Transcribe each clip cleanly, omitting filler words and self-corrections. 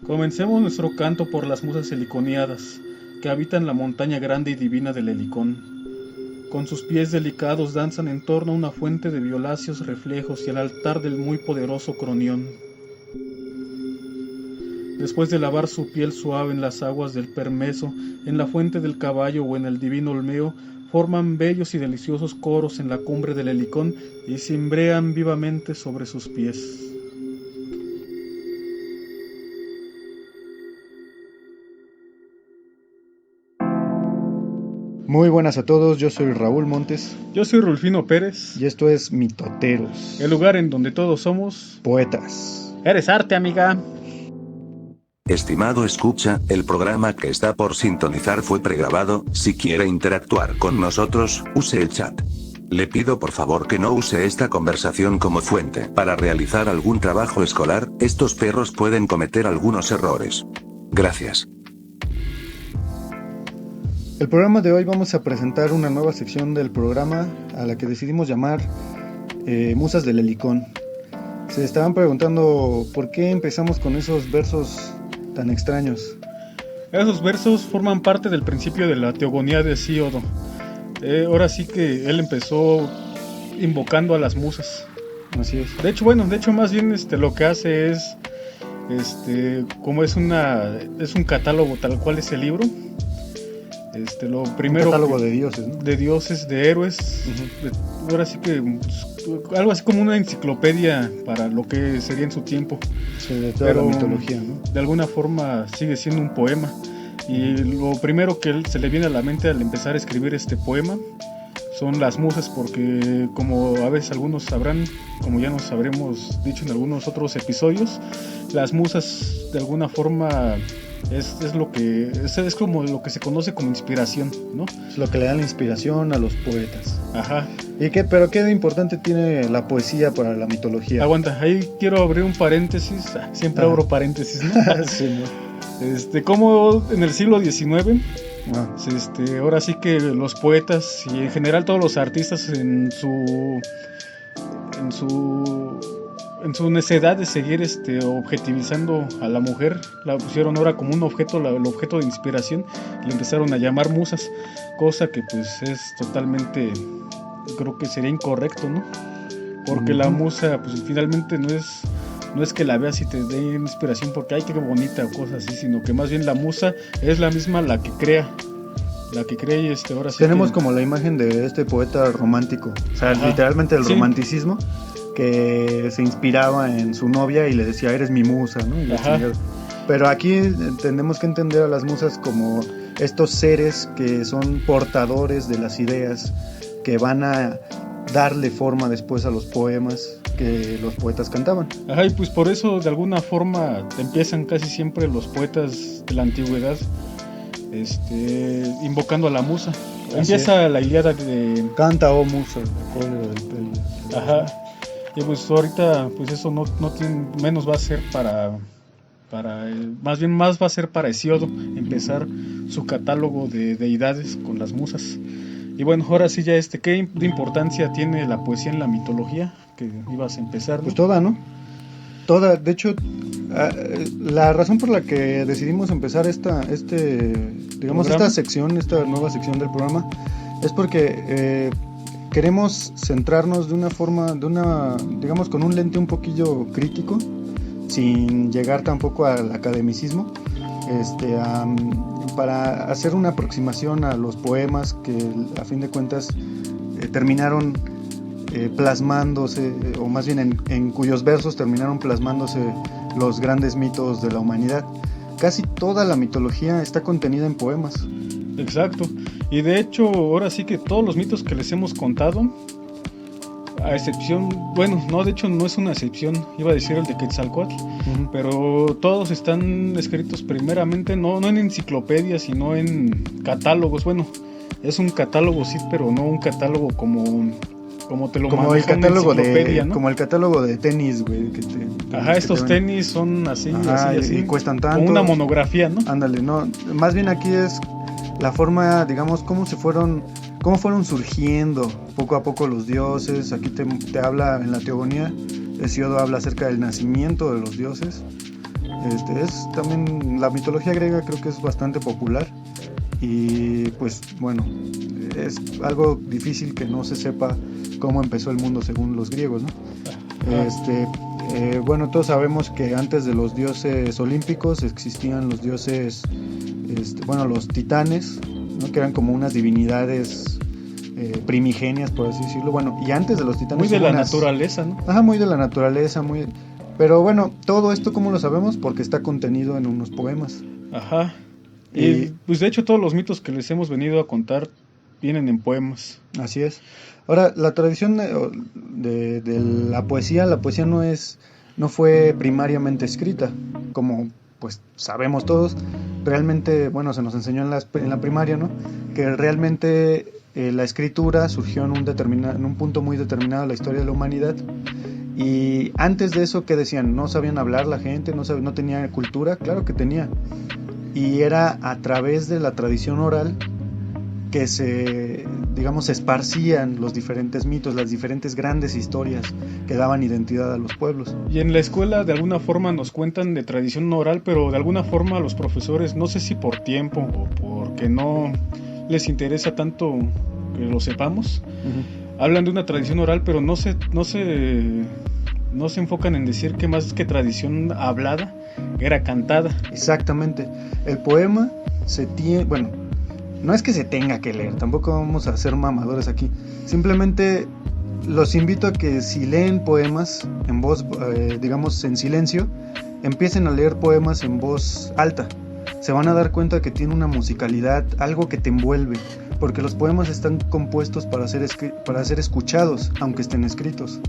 Comencemos nuestro canto por las musas heliconiadas, que habitan la montaña grande y divina del Helicón. Con sus pies delicados danzan en torno a una fuente de violáceos reflejos y al altar del muy poderoso Cronión. Después de lavar su piel suave en las aguas del Permeso, en la fuente del caballo o en el divino Olmeo, forman bellos y deliciosos coros en la cumbre del Helicón y cimbrean vivamente sobre sus pies. Muy buenas a todos, yo soy Raúl Montes Yo soy Rulfino Pérez, y esto es Mitoteros, el lugar en donde todos somos poetas. Eres arte, amiga. Estimado escucha, el programa que está por sintonizar fue pregrabado. Si quiere interactuar con nosotros, use el chat. Le pido por favor que no use esta conversación como fuente. Para realizar algún trabajo escolar, estos perros pueden cometer algunos errores. Gracias. El programa de hoy vamos a presentar una nueva sección del programa a la que decidimos llamar Musas del Helicón. Se estaban preguntando por qué empezamos con esos versos tan extraños. Esos versos forman parte del principio de la teogonía de Hesíodo. Ahora sí que él empezó invocando a las musas. Así es. De hecho más bien lo que hace es como es un catálogo tal cual es el libro. Lo primero, un catálogo de dioses, ¿no? De dioses, de héroes. Ahora sí que algo así como una enciclopedia para lo que sería en su tiempo. Sí, de toda la mitología, ¿no? De alguna forma sigue siendo un poema. Y lo primero que se le viene a la mente al empezar a escribir este poema son las musas, porque como a veces algunos sabrán, como ya nos habremos dicho en algunos otros episodios, las musas de alguna forma es como lo que se conoce como inspiración, ¿no? Es lo que le da la inspiración a los poetas. Ajá. Pero qué de importante tiene la poesía para la mitología. Aguanta, ahí quiero abrir un paréntesis. Siempre abro paréntesis, ¿no? Sí, ¿no? Como en el siglo XIX, ahora sí que los poetas y en general todos los artistas en su necesidad de seguir objetivizando a la mujer, la pusieron ahora como un objeto, el objeto de inspiración, y le empezaron a llamar musas, cosa que pues es totalmente, creo que sería incorrecto, ¿no? Porque la musa pues finalmente no es que la veas y te dé inspiración porque ay qué bonita o cosas así, sino que más bien la musa es la misma la que crea y ahora sí tenemos como la imagen de este poeta romántico, o sea, literalmente el romanticismo, que se inspiraba en su novia y le decía eres mi musa, ¿no? Pero aquí tenemos que entender a las musas como estos seres que son portadores de las ideas, que van a darle forma después a los poemas que los poetas cantaban. Y pues por eso de alguna forma empiezan casi siempre los poetas de la antigüedad invocando a la musa. Empieza la Ilíada de canta oh musa, y pues ahorita pues eso no tiene, menos va a ser más va a ser para Hesíodo empezar su catálogo de deidades con las musas. Y bueno, ahora sí ya ¿qué importancia tiene la poesía en la mitología? Que ibas a empezar, ¿no? Pues toda, ¿no? Toda, de hecho, la razón por la que decidimos empezar esta sección, esta nueva sección del programa, es porque queremos centrarnos de una forma, digamos, con un lente un poquillo crítico, sin llegar tampoco al academicismo, para hacer una aproximación a los poemas que a fin de cuentas terminaron plasmándose, o más bien en cuyos versos terminaron plasmándose los grandes mitos de la humanidad. Casi toda la mitología está contenida en poemas. Exacto, y de hecho ahora sí que todos los mitos que les hemos contado, a excepción, de hecho no es una excepción, iba a decir el de Quetzalcóatl, pero todos están escritos primeramente no en enciclopedias, sino en catálogos. Es un catálogo sí, pero no un catálogo como te lo como el catálogo ¿no? Como el catálogo de tenis, güey, estos tenis son así, así y cuestan tanto, como una monografía, ¿no? Ándale, no, más bien aquí es la forma, digamos, cómo fueron surgiendo poco a poco los dioses. Aquí te habla en la teogonía, Hesíodo habla acerca del nacimiento de los dioses, Es también la mitología griega, creo que es bastante popular y pues bueno, es algo difícil que no se sepa cómo empezó el mundo según los griegos, ¿no? Bueno, todos sabemos que antes de los dioses olímpicos existían los dioses, bueno, los titanes, ¿no? Que eran como unas divinidades primigenias, por así decirlo. Bueno, y antes de los titanes... Muy de la naturaleza, ¿no? Ajá, muy de la naturaleza, muy... Pero bueno, todo esto, ¿cómo lo sabemos? Porque está contenido en unos poemas. Ajá. Y pues de hecho todos los mitos que les hemos venido a contar vienen en poemas. Así es. Ahora, la tradición de la poesía no fue primariamente escrita, como pues sabemos todos. Realmente, bueno, se nos enseñó en la primaria, ¿no? Que realmente la escritura surgió en un punto muy determinado de la historia de la humanidad. Y antes de eso, ¿qué decían? ¿No sabían hablar la gente? ¿No tenía cultura? Claro que tenía. Y era a través de la tradición oral que se esparcían los diferentes mitos, las diferentes grandes historias que daban identidad a los pueblos. Y en la escuela de alguna forma nos cuentan de tradición oral, pero de alguna forma los profesores, no sé si por tiempo o porque no les interesa tanto que lo sepamos, hablan de una tradición oral, pero no se enfocan en decir que más que tradición hablada, era cantada. Exactamente. El poema no es que se tenga que leer, tampoco vamos a ser mamadores aquí. Simplemente los invito a que si leen poemas en voz, en silencio, empiecen a leer poemas en voz alta. Se van a dar cuenta que tiene una musicalidad, algo que te envuelve, porque los poemas están compuestos para ser escuchados, aunque estén escritos.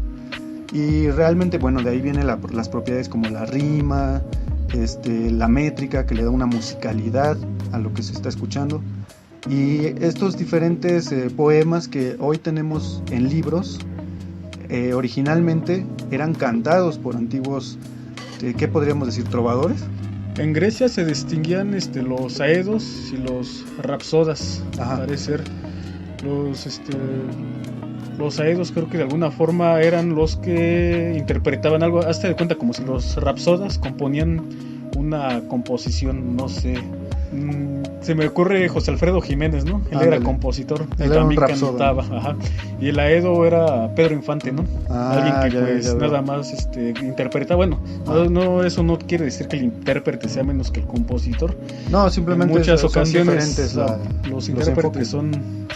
Y realmente, bueno, de ahí vienen las propiedades como la rima, la métrica, que le da una musicalidad a lo que se está escuchando. Y estos diferentes poemas que hoy tenemos en libros, originalmente eran cantados por antiguos, ¿qué podríamos decir? ¿Trovadores? En Grecia se distinguían los aedos y los rapsodas, parece ser. Los aedos creo que de alguna forma eran los que interpretaban algo, hazte de cuenta como si los rapsodas componían una composición, no sé. Se me ocurre José Alfredo Jiménez, ¿no? Él era compositor, él también cantaba, y el aedo era Pedro Infante, ¿no? Alguien que nada más interpreta, bueno, no eso no quiere decir que el intérprete sea menos que el compositor. No, simplemente en muchas ocasiones diferentes los intérpretes son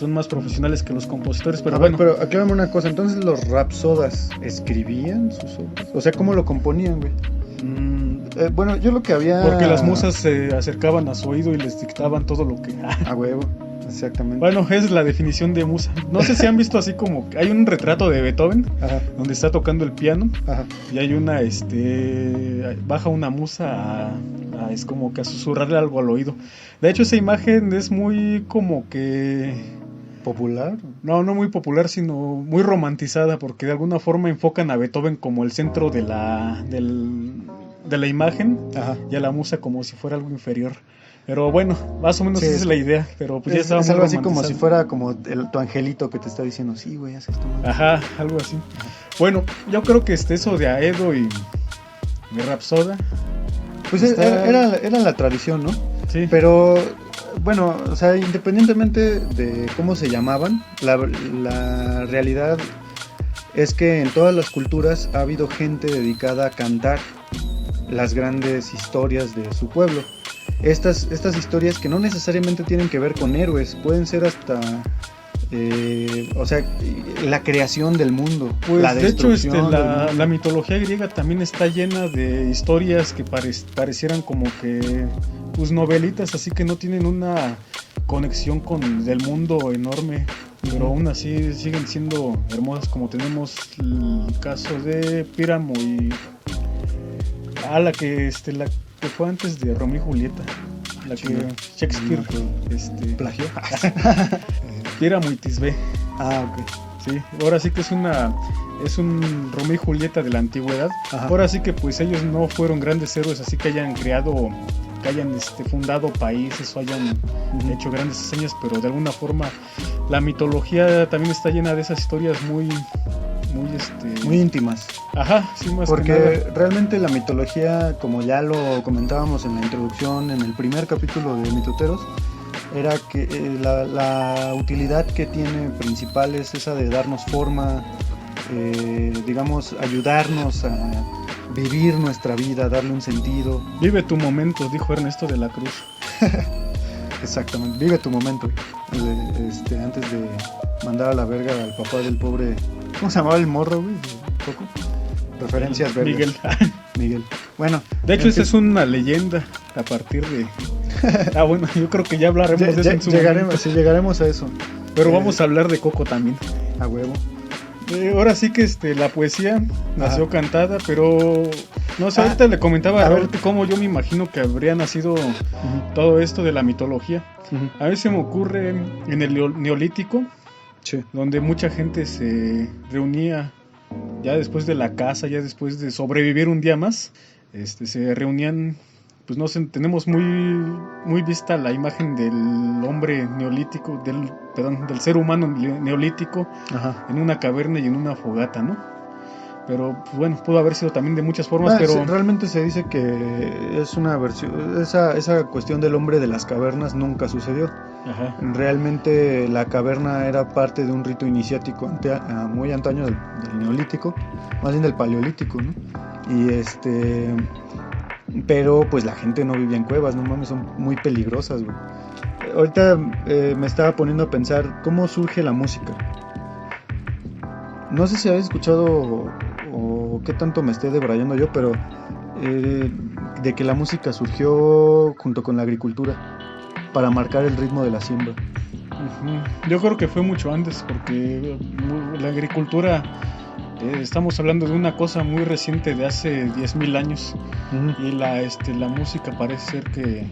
más profesionales que los compositores, pero Pero aclárame una cosa, entonces los rapsodas escribían sus obras, o sea, ¿cómo lo componían, güey? Bueno, yo lo que había... Porque las musas se acercaban a su oído y les dictaban todo lo que... A huevo, exactamente. Bueno, esa es la definición de musa. No sé si han visto así como... Hay un retrato de Beethoven, donde está tocando el piano, y hay una, baja una musa es como que a susurrarle algo al oído. De hecho, esa imagen es muy como que... ¿Popular? No muy popular, sino muy romantizada, porque de alguna forma enfocan a Beethoven como el centro de la imagen, y a la musa como si fuera algo inferior. Pero bueno, más o menos esa es la idea, pero pues ya estaba muy algo así como si fuera como tu angelito que te está diciendo, sí, güey, haz esto. Algo así. Bueno, yo creo que eso de Aedo y Rapsoda, pues era la tradición, ¿no? Sí. Pero bueno, o sea, independientemente de cómo se llamaban, la realidad es que en todas las culturas ha habido gente dedicada a cantar las grandes historias de su pueblo. Estas historias que no necesariamente tienen que ver con héroes, pueden ser hasta la creación del mundo, pues la destrucción. De hecho, la mitología griega también está llena de historias que parecieran como que pues novelitas, así que no tienen una conexión con del mundo enorme, pero aún así siguen siendo hermosas, como tenemos el caso de Píramo y la que fue antes de Romeo y Julieta, la que Shakespeare plagió. Píramo y Tisbe. Ok. Sí, ahora sí que es un Romeo y Julieta de la antigüedad. Ahora sí que pues ellos no fueron grandes héroes, así que hayan fundado países o hayan hecho grandes hazañas, pero de alguna forma la mitología también está llena de esas historias muy muy íntimas. Ajá, sí, más porque que nada. realmente la mitología, como ya lo comentábamos en la introducción, en el primer capítulo de Mitoteros, era que la utilidad que tiene principal es esa de darnos forma, digamos, ayudarnos a vivir nuestra vida, darle un sentido. Vive tu momento, dijo Ernesto de la Cruz. Exactamente, vive tu momento. Antes de mandar a la verga al papá del pobre, ¿cómo se llamaba el morro, güey? ¿Poco? Referencias verdes. Miguel. Miguel. Bueno, de hecho, esa es una leyenda a partir de... bueno, yo creo que ya hablaremos de eso en su momento. Sí, llegaremos a eso. Pero vamos a hablar de Coco también. A huevo. Ahora sí que la poesía nació cantada, pero no sé, ahorita le comentaba a Raúl cómo yo me imagino que habría nacido todo esto de la mitología. A veces se me ocurre en el Neolítico, donde mucha gente se reunía ya después de la caza, ya después de sobrevivir un día más, se reunían. Pues no sé, tenemos muy vista la imagen del hombre neolítico, del ser humano neolítico, en una caverna y en una fogata, ¿no? Pero pues, bueno, pudo haber sido también de muchas formas, pero... Realmente se dice que es una versión, esa cuestión del hombre de las cavernas nunca sucedió. Ajá. Realmente la caverna era parte de un rito iniciático muy antaño del neolítico, más bien del paleolítico, ¿no? Y pero pues la gente no vivía en cuevas, no mames, son muy peligrosas, güey. Ahorita me estaba poniendo a pensar cómo surge la música. No sé si habéis escuchado o qué tanto me esté debrayando yo, pero de que la música surgió junto con la agricultura para marcar el ritmo de la siembra. Yo creo que fue mucho antes, porque la agricultura... estamos hablando de una cosa muy reciente de hace 10,000 años. Y la música parece ser que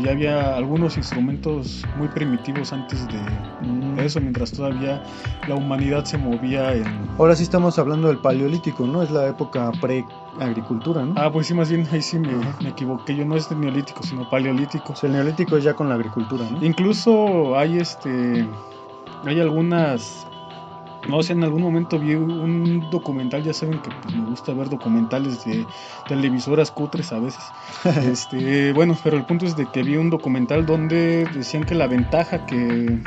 ya había algunos instrumentos muy primitivos antes de eso, mientras todavía la humanidad se movía en... Ahora sí estamos hablando del paleolítico, ¿no? Es la época pre-agricultura, ¿no? Pues sí, más bien ahí sí me equivoqué, yo no es de neolítico, sino paleolítico. O sea, el neolítico es ya con la agricultura, ¿no? Incluso hay algunas... No sé, en algún momento vi un documental, ya saben que pues, me gusta ver documentales de televisoras cutres a veces. Bueno, pero el punto es de que vi un documental donde decían que la ventaja que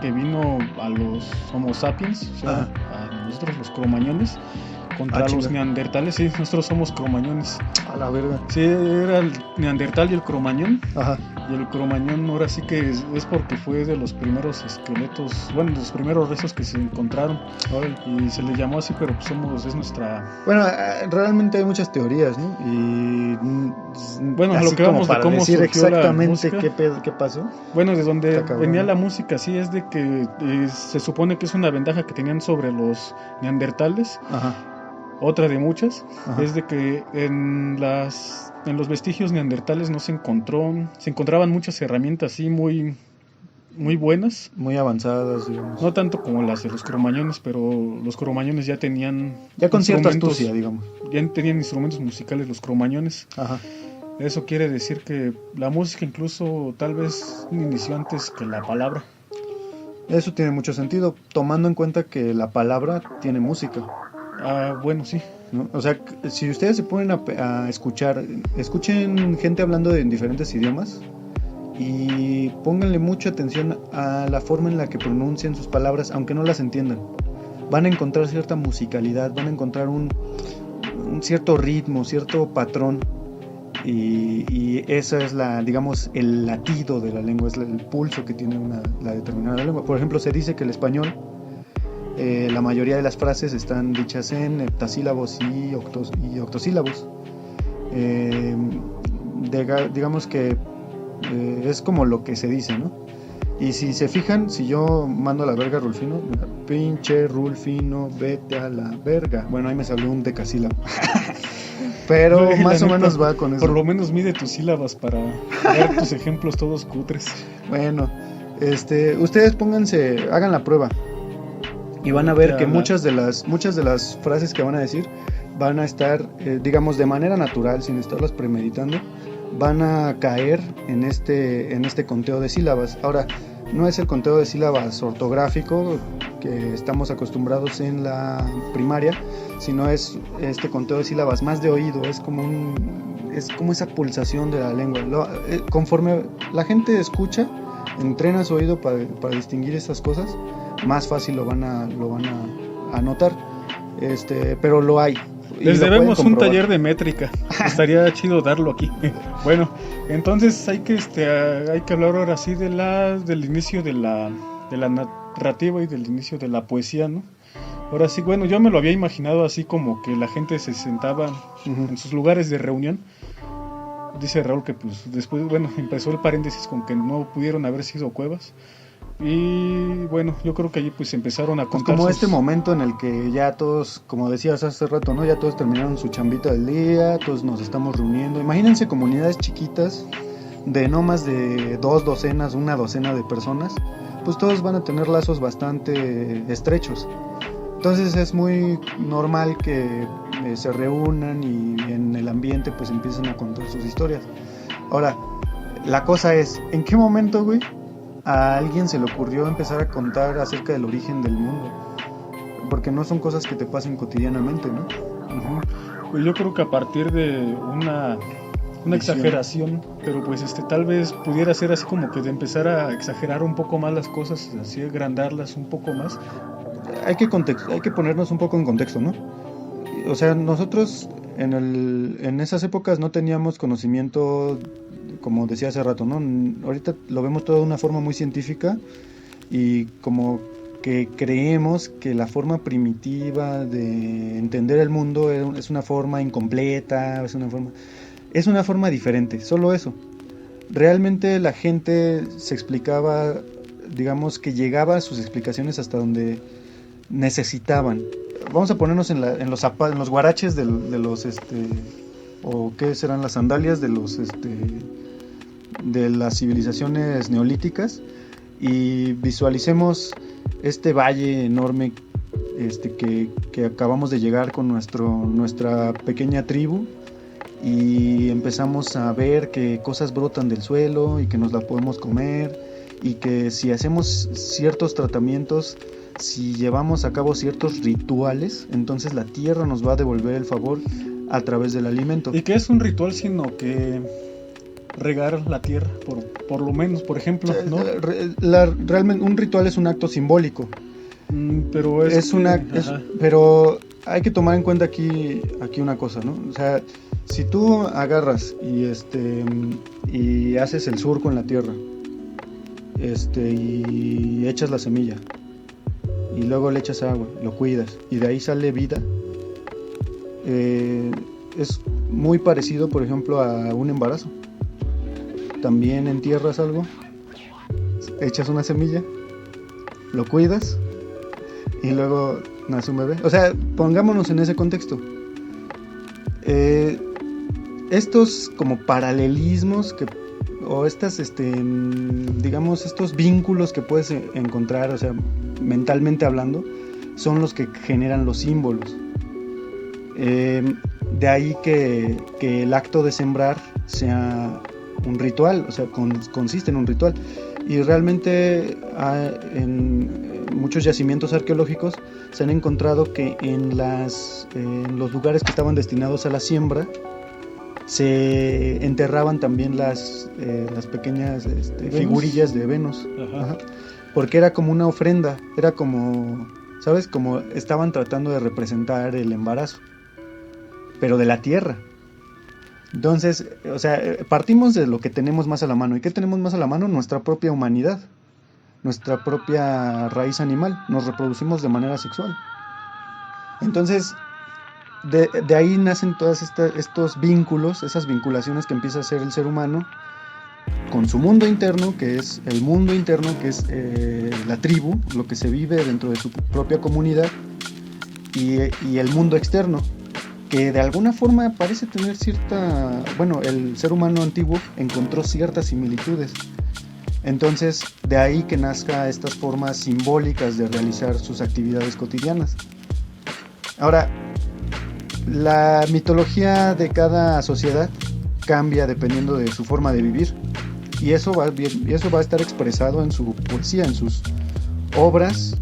vino a los Homo sapiens, o sea, a nosotros los cromañones, contra los neandertales, sí, nosotros somos cromañones. A la verga. Sí, era el neandertal y el cromañón. Ajá. Y el cromañón ahora sí que es porque fue de los primeros esqueletos, bueno, de los primeros restos que se encontraron. Y se le llamó así, pero pues es nuestra... Bueno, realmente hay muchas teorías, ¿no? Y bueno, lo que vamos de cómo surgió exactamente qué pasó. Bueno, de donde venía la música, sí, es de que se supone que es una ventaja que tenían sobre los neandertales. Ajá. Otra de muchas, es de que en los vestigios neandertales se encontraban muchas herramientas así muy buenas. Muy avanzadas, digamos. No tanto como las de los cromañones, pero los cromañones ya tenían... Ya con cierta astucia, digamos. Ya tenían instrumentos musicales los cromañones. Ajá. Eso quiere decir que la música incluso tal vez inició antes que la palabra. Eso tiene mucho sentido, tomando en cuenta que la palabra tiene música. Bueno, sí. ¿No? O sea, si ustedes se ponen a escuchen gente hablando en diferentes idiomas y pónganle mucha atención a la forma en la que pronuncian sus palabras, aunque no las entiendan. Van a encontrar cierta musicalidad, van a encontrar un cierto ritmo, cierto patrón, y esa es digamos, el latido de la lengua, es el pulso que tiene la determinada lengua. Por ejemplo, se dice que el español, la mayoría de las frases están dichas en heptasílabos y octosílabos. Digamos que es como lo que se dice, ¿no? Y si se fijan, si yo mando a la verga a Rulfino, pinche Rulfino, vete a la verga. Bueno, ahí me salió un decasílabo. Pero más o menos va con eso. Por lo menos mide tus sílabas para ver tus ejemplos todos cutres. Bueno, ustedes hagan la prueba. Y van a ver que muchas de las frases que van a decir van a estar, digamos, de manera natural, sin estarlas premeditando, van a caer en este conteo de sílabas. Ahora, no es el conteo de sílabas ortográfico que estamos acostumbrados en la primaria, sino es este conteo de sílabas más de oído, es como esa pulsación de la lengua. Conforme la gente escucha, entrena su oído para distinguir estas cosas, más fácil lo van a notar. Pero lo hay. Les debemos un taller de métrica. Estaría chido darlo aquí. Bueno, entonces hay que hablar ahora sí del inicio de la narrativa y del inicio de la poesía, ¿no? Ahora sí, bueno, yo me lo había imaginado así como que la gente se sentaba en sus lugares de reunión. Dice Raúl que pues después, bueno, empezó el paréntesis con que no pudieron haber sido cuevas. Y bueno, yo creo que allí pues empezaron a contar como este momento en el que ya todos, como decías hace rato, ¿no? Ya todos terminaron su chambita del día, todos nos estamos reuniendo. Imagínense comunidades chiquitas de no más de 2 docenas, 1 docena de personas, pues todos van a tener lazos bastante estrechos. Entonces es muy normal que se reúnan y en el ambiente pues empiecen a contar sus historias. Ahora, la cosa es, ¿en qué momento, güey, a alguien se le ocurrió empezar a contar acerca del origen del mundo? Porque no son cosas que te pasen cotidianamente, ¿no? Pues yo creo que a partir de una exageración, pero pues tal vez pudiera ser así como que de empezar a exagerar un poco más las cosas, así agrandarlas un poco más. Hay que ponernos un poco en contexto, ¿no? O sea, nosotros en esas épocas no teníamos conocimiento, como decía hace rato, ¿no? Ahorita lo vemos todo de una forma muy científica y como que creemos que la forma primitiva de entender el mundo es una forma incompleta, es una forma diferente, solo eso. Realmente la gente se explicaba, digamos que llegaba a sus explicaciones hasta donde necesitaban. Vamos a ponernos en los guaraches de los o qué serán las sandalias de los de las civilizaciones neolíticas y visualicemos este valle enorme que acabamos de llegar con nuestra pequeña tribu y empezamos a ver que cosas brotan del suelo y que nos la podemos comer y que si hacemos ciertos tratamientos, si llevamos a cabo ciertos rituales, entonces la tierra nos va a devolver el favor a través del alimento. Y que es un ritual, sino que regar la tierra, por lo menos, por ejemplo, ¿no? Realmente un ritual es un acto simbólico. Pero pero hay que tomar en cuenta aquí una cosa, ¿no? O sea, si tú agarras y haces el surco en la tierra, y echas la semilla y luego le echas agua, lo cuidas y de ahí sale vida, es muy parecido, por ejemplo, a un embarazo. También entierras algo, echas una semilla, lo cuidas y luego nace un bebé. O sea, pongámonos en ese contexto. Estos como paralelismos o estas, digamos, estos vínculos que puedes encontrar, o sea, mentalmente hablando, son los que generan los símbolos. De ahí que el acto de sembrar sea un ritual, o sea, consiste en un ritual. Y realmente en muchos yacimientos arqueológicos se han encontrado que en los lugares que estaban destinados a la siembra se enterraban también las pequeñas figurillas de Venus. Ajá. Porque era como una ofrenda, era como, ¿sabes? Como estaban tratando de representar el embarazo, pero de la tierra. Entonces, o sea, partimos de lo que tenemos más a la mano. ¿Y qué tenemos más a la mano? Nuestra propia humanidad, nuestra propia raíz animal. Nos reproducimos de manera sexual. Entonces, de ahí nacen todos estos vínculos, esas vinculaciones que empieza a hacer el ser humano con su mundo interno, que es el mundo interno, que es la tribu, lo que se vive dentro de su propia comunidad, y el mundo externo, que de alguna forma parece tener el ser humano antiguo encontró ciertas similitudes. Entonces, de ahí que nazca estas formas simbólicas de realizar sus actividades cotidianas. Ahora, la mitología de cada sociedad cambia dependiendo de su forma de vivir. y eso va a estar expresado en su poesía, en sus obras,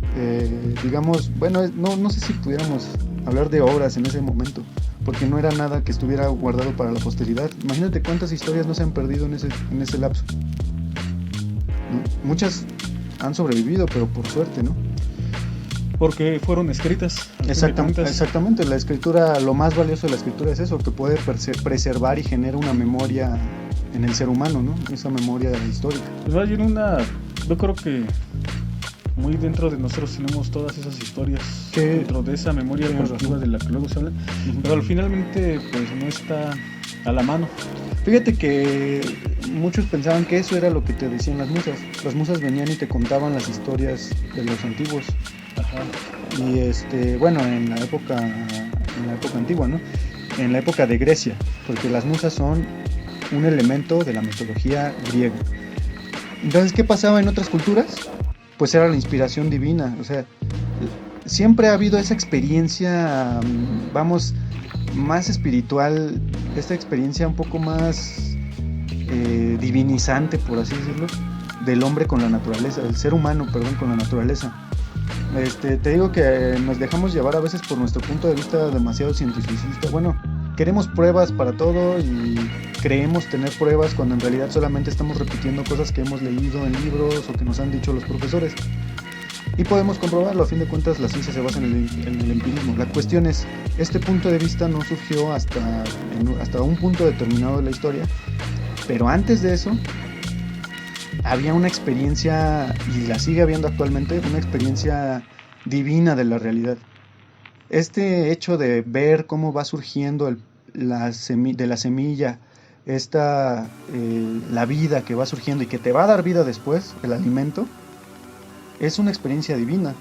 digamos, bueno, no sé si pudiéramos hablar de obras en ese momento, porque no era nada que estuviera guardado para la posteridad. Imagínate cuántas historias no se han perdido en ese lapso, ¿no? Muchas han sobrevivido, pero por suerte, ¿no? Porque fueron escritas. Exactamente, la escritura, lo más valioso de la escritura es eso, que puede preservar y genera una memoria en el ser humano, ¿no? Esa memoria histórica. Pues hay yo creo que muy dentro de nosotros tenemos todas esas historias, dentro de esa memoria colectiva de la que luego se habla, pero finalmente pues no está a la mano. Fíjate que muchos pensaban que eso era lo que te decían las musas. Las musas venían y te contaban las historias de los antiguos. Ajá. Y bueno, en la época antigua, ¿no? En la época de Grecia, porque las musas son un elemento de la mitología griega. Entonces, ¿qué pasaba en otras culturas? Pues era la inspiración divina. O sea, siempre ha habido esa experiencia, vamos, más espiritual, esta experiencia un poco más divinizante, por así decirlo, del hombre con la naturaleza, del ser humano, perdón, con la naturaleza. Te digo que nos dejamos llevar a veces por nuestro punto de vista demasiado cientificista. Bueno, queremos pruebas para todo y creemos tener pruebas cuando en realidad solamente estamos repitiendo cosas que hemos leído en libros o que nos han dicho los profesores. Y podemos comprobarlo, a fin de cuentas la ciencia se basa en el empirismo. La cuestión es, este punto de vista no surgió hasta un punto determinado de la historia, pero antes de eso había una experiencia, y la sigue habiendo actualmente, una experiencia divina de la realidad. Este hecho de ver cómo va surgiendo de la semilla, la vida que va surgiendo y que te va a dar vida después, el alimento, es una experiencia divina.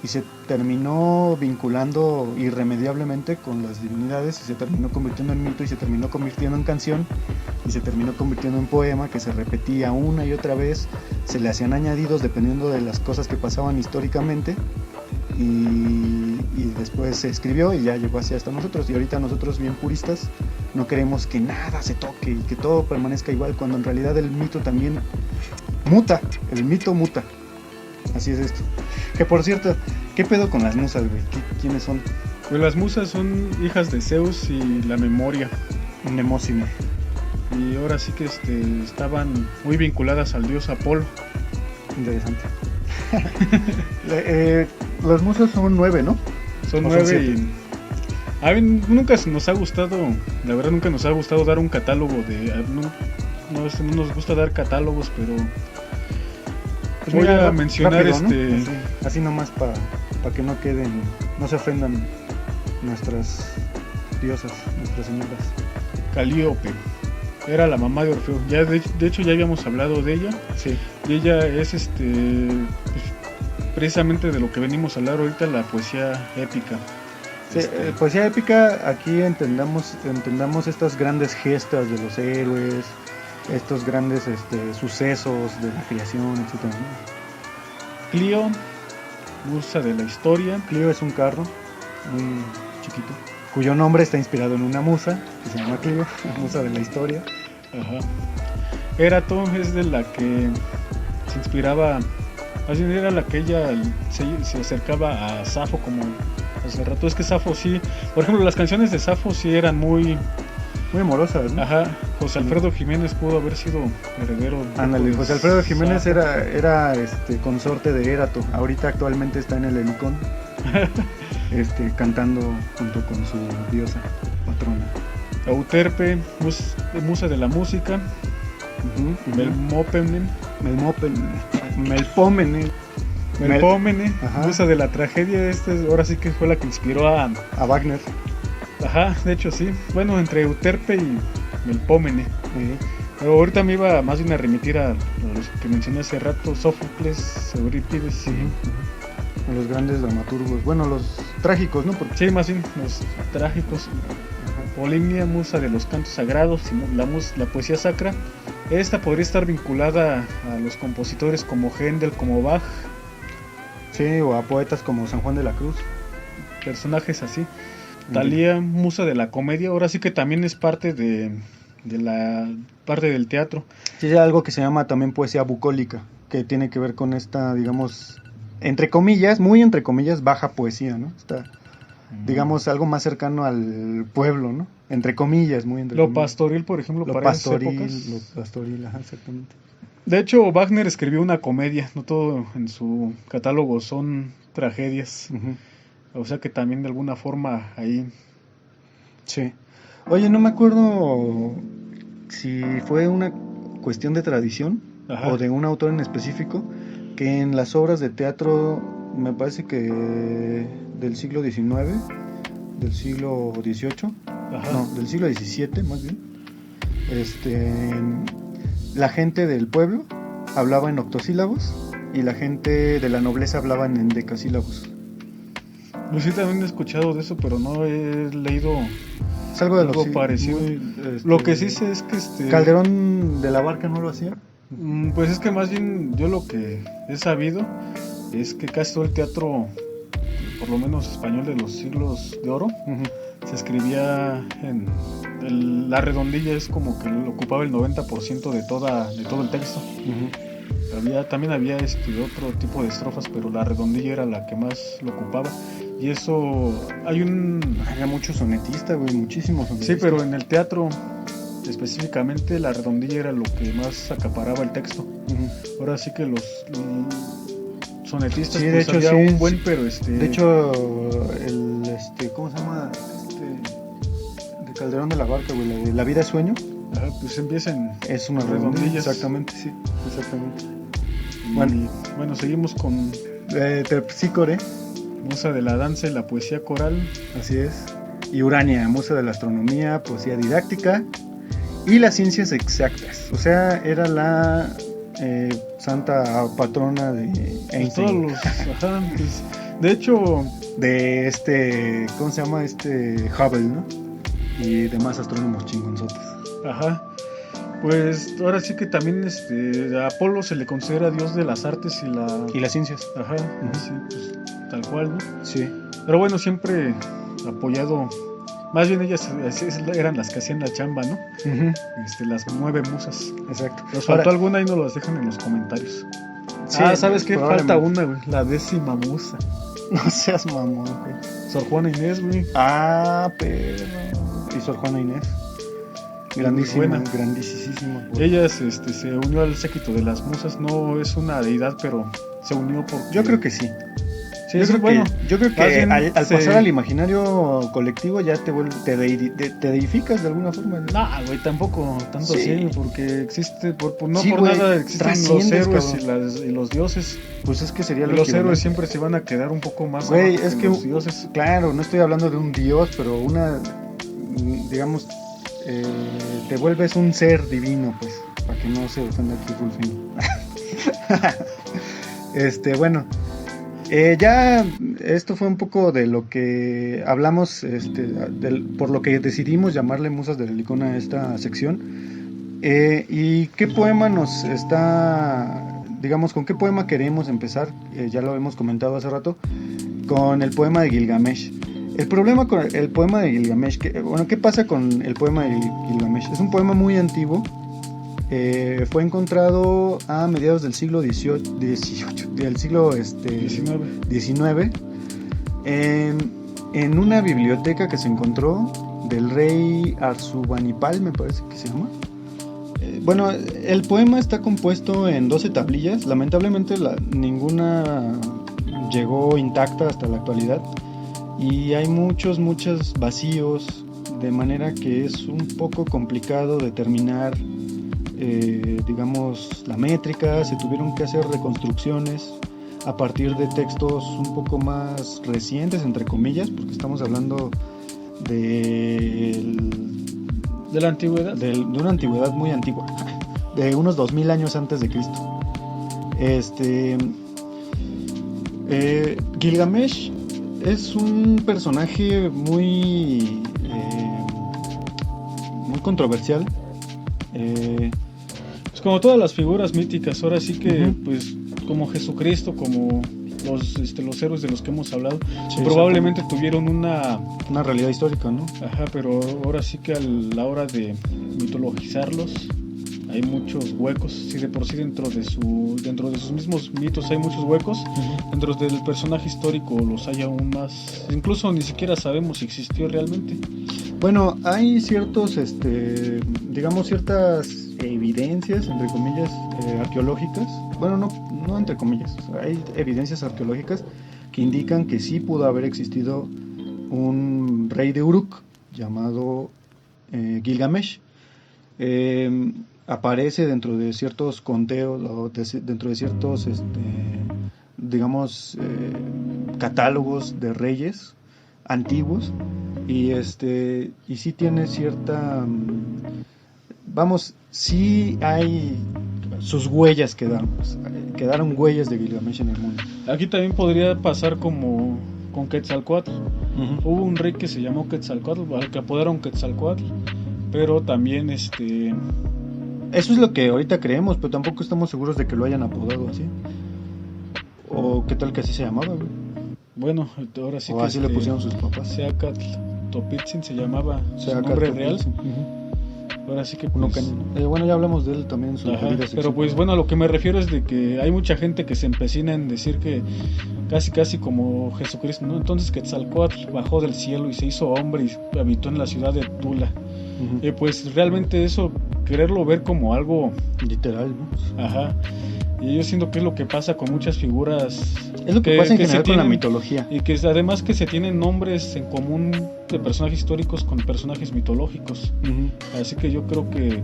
Y se terminó vinculando irremediablemente con las divinidades y se terminó convirtiendo en mito y se terminó convirtiendo en canción y se terminó convirtiendo en poema que se repetía una y otra vez, se le hacían añadidos dependiendo de las cosas que pasaban históricamente y después se escribió y ya llegó así hasta nosotros. Y ahorita nosotros, bien puristas, no queremos que nada se toque y que todo permanezca igual, cuando en realidad el mito también muta, el mito muta. Así es esto. Que por cierto, ¿qué pedo con las musas, güey? ¿Quiénes son? Pues las musas son hijas de Zeus y la memoria. Mnemósine. Y ahora sí que estaban muy vinculadas al dios Apolo. Interesante. Las musas son 9, ¿no? Son 9 y... A mí nunca nos ha gustado, la verdad nunca nos ha gustado dar un catálogo de... No nos gusta dar catálogos, pero... Pues voy a mencionar rápido, ¿no? Así nomás para que no queden, no se ofendan nuestras diosas, nuestras señoras. Calíope era la mamá de Orfeo. Ya de hecho ya habíamos hablado de ella. Sí. Y ella es pues, precisamente de lo que venimos a hablar ahorita, la poesía épica. Sí, poesía épica, aquí entendamos estas grandes gestas de los héroes, estos grandes sucesos de la creación, etc. Clio, musa de la historia. Clio es un carro muy chiquito, cuyo nombre está inspirado en una musa que se llama Clio, la musa de la historia. Ajá. Erato es de la que se inspiraba, así era la que ella se acercaba a Safo, como hace rato. Es que Safo sí, por ejemplo, las canciones de Safo sí eran muy amorosas, ¿no? Ajá. José Alfredo Jiménez pudo haber sido heredero. Ándale, José Alfredo Jiménez era consorte de Erato. Ahorita actualmente está en el Helicón, cantando junto con su diosa patrona. Euterpe, musa de la música. Melpómene, musa de la tragedia. Ahora sí que fue la que inspiró a Wagner. Ajá, de hecho sí. Bueno, entre Euterpe y Melpómene. Pero ahorita me iba más bien a remitir a los que mencioné hace rato, Sófocles, Eurípides. A los grandes dramaturgos, bueno, los trágicos, ¿no? Sí, más bien, los trágicos. Polimnia, musa de los cantos sagrados, la poesía sacra. Esta podría estar vinculada a los compositores como Händel, como Bach. Sí, o a poetas como San Juan de la Cruz. Personajes así. Thalía, musa de la comedia. Ahora sí que también es parte de la parte del teatro. Sí, hay algo que se llama también poesía bucólica, que tiene que ver con esta, digamos, entre comillas, muy entre comillas, baja poesía, ¿no? Está, digamos, algo más cercano al pueblo, ¿no? Entre comillas, muy entre Lo comillas. pastoril, por ejemplo, Lo para pastoril, esas épocas. lo pastoril, ajá, exactamente. De hecho, Wagner escribió una comedia, no todo en su catálogo son tragedias. Uh-huh. O sea que también de alguna forma ahí... Sí. Oye, no me acuerdo si fue una cuestión de tradición Ajá. o de un autor en específico, que en las obras de teatro, me parece que del siglo XIX, del siglo XVIII, Ajá. no, del siglo XVII más bien, la gente del pueblo hablaba en octosílabos y la gente de la nobleza hablaba en decasílabos. Yo sí también he escuchado de eso, pero no he leído Es algo de algo lo parecido. muy, Lo que sí sé es que Calderón de la Barca no lo hacía. Pues es que más bien yo lo que he sabido es que casi todo el teatro, por lo menos español de los siglos de oro, se escribía en... la redondilla es como que ocupaba el 90% de todo el texto. También había otro tipo de estrofas, pero la redondilla era la que más lo ocupaba. Y eso, Había muchos sonetistas, güey, muchísimos sonetistas. Sí, pero en el teatro, específicamente, la redondilla era lo que más acaparaba el texto. Ahora sí que los sonetistas, sí, de pues hecho, había sí, un buen, sí. pero De hecho, ¿cómo se llama? De Calderón de la Barca, güey, la vida es sueño. Pues empiezan Es una redondilla. Exactamente, sí, exactamente. Bueno, seguimos con Terpsícore. Musa de la danza y la poesía coral. Así es. Y Urania, musa de la astronomía, poesía didáctica y las ciencias exactas. O sea, era la santa patrona de Einstein. Pues todos los... pues, de hecho... De ¿cómo se llama? Hubble, ¿no? Y demás astrónomos chingonzotes. Ajá. Pues ahora sí que también a Apolo se le considera dios de las artes y las ciencias. Ajá, sí, pues tal cual, ¿no? Sí. Pero bueno, siempre apoyado, más bien ellas eran las que hacían la chamba, ¿no? Las 9 musas. Exacto. Nos faltó alguna y nos las dejan en los comentarios. Sí, ¿sabes qué? Falta una, güey, la 10ª musa. No seas mamón, güey. Sor Juana Inés, güey. Pero... Y Sor Juana Inés. Grandísima, grandísima. Ella se unió al séquito de las musas, no es una deidad, pero se unió por... Yo creo que sí. Sí, yo creo que al pasar al imaginario colectivo ya te deificas de alguna forma. No, güey, tampoco tanto así, porque existe, nada existen los héroes y los dioses. Pues es que sería los héroes siempre se van a quedar un poco más güey, es que los dioses. Claro, no estoy hablando de un dios, pero digamos, te vuelves un ser divino, pues, para que no se ofenda aquí Rulfino. Bueno, ya esto fue un poco de lo que hablamos, por lo que decidimos llamarle Musas de Helicón a esta sección. ¿Y qué poema nos está, digamos, con qué poema queremos empezar? Ya lo hemos comentado hace rato, con el poema de Gilgamesh. El problema con el poema de Gilgamesh, ¿qué pasa con el poema de Gilgamesh? Es un poema muy antiguo. Fue encontrado a mediados del siglo del siglo XIX en una biblioteca que se encontró del rey Arzubanipal, me parece que se llama. Bueno, el poema está compuesto en 12 tablillas. Lamentablemente ninguna llegó intacta hasta la actualidad y hay muchos vacíos, de manera que es un poco complicado determinar digamos, la métrica. Se tuvieron que hacer reconstrucciones a partir de textos un poco más recientes, entre comillas, porque estamos hablando de la antigüedad, de una antigüedad muy antigua, de unos 2000 años antes de Cristo. Gilgamesh es un personaje muy controversial. Pues como todas las figuras míticas, ahora sí que pues como Jesucristo, como los héroes de los que hemos hablado, Sí, probablemente tuvieron una realidad histórica, ¿no? Ajá, pero ahora sí que a la hora de mitologizarlos hay muchos huecos. Si de por sí dentro de sus mismos mitos hay muchos huecos, dentro del personaje histórico los hay aún más. Incluso ni siquiera sabemos si existió realmente. Bueno, hay ciertos, digamos, ciertas evidencias, entre comillas, arqueológicas. Bueno, no entre comillas, hay evidencias arqueológicas que indican que sí pudo haber existido un rey de Uruk llamado Gilgamesh. Aparece dentro de ciertos conteos o dentro de ciertos, digamos, catálogos de reyes antiguos y sí tiene cierta, vamos, sí hay sus huellas quedaron huellas de Gilgamesh en el mundo. Aquí también podría pasar como con Quetzalcóatl. Hubo un rey que se llamó Quetzalcóatl, al que apodaron Quetzalcóatl, pero también Eso es lo que ahorita creemos, pero tampoco estamos seguros de que lo hayan apodado así. O qué tal que así se llamaba, güey. Bueno, ahora sí o que así le pusieron sus papás. Seacatl Topitzin se llamaba su nombre real. Ahora sí que pues, bueno, ya hablamos de él también en su vida. Pero pues bueno, a lo que me refiero es de que hay mucha gente que se empecina en decir que casi como Jesucristo, ¿no? Entonces Quetzalcóatl bajó del cielo y se hizo hombre y habitó en la ciudad de Tula. Pues realmente eso, quererlo ver como algo literal, ¿no? Ajá. Y yo siento que es lo que pasa con muchas figuras. Es lo que pasa en general con la mitología. Y que además que se tienen nombres en común de personajes históricos con personajes mitológicos. Así que yo creo que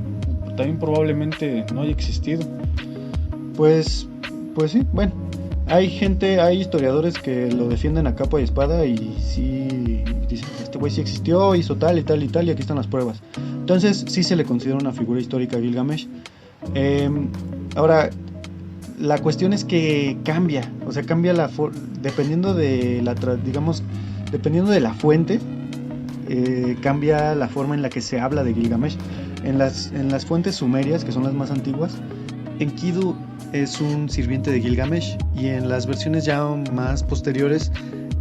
también probablemente no haya existido. Pues sí, bueno. Hay historiadores que lo defienden a capa y espada y sí dicen, este güey sí existió, hizo tal y tal y tal y aquí están las pruebas. Entonces sí se le considera una figura histórica a Gilgamesh. Ahora, la cuestión es que cambia dependiendo de dependiendo de la fuente, cambia la forma en la que se habla de Gilgamesh. En las fuentes sumerias, que son las más antiguas, Enkidu es un sirviente de Gilgamesh, y en las versiones ya más posteriores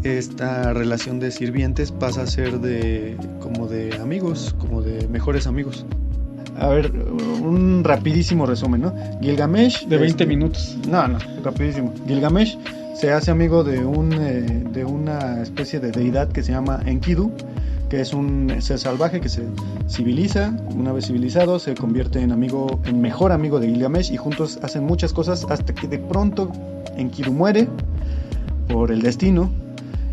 esta relación de sirvientes pasa a ser como de amigos, como de mejores amigos. A ver, un rapidísimo resumen, ¿no? Gilgamesh... De 20 minutos. No, rapidísimo. Gilgamesh se hace amigo de una especie de deidad que se llama Enkidu, que es un ser salvaje que se civiliza. Una vez civilizado se convierte en mejor amigo de Gilgamesh y juntos hacen muchas cosas hasta que de pronto Enkidu muere por el destino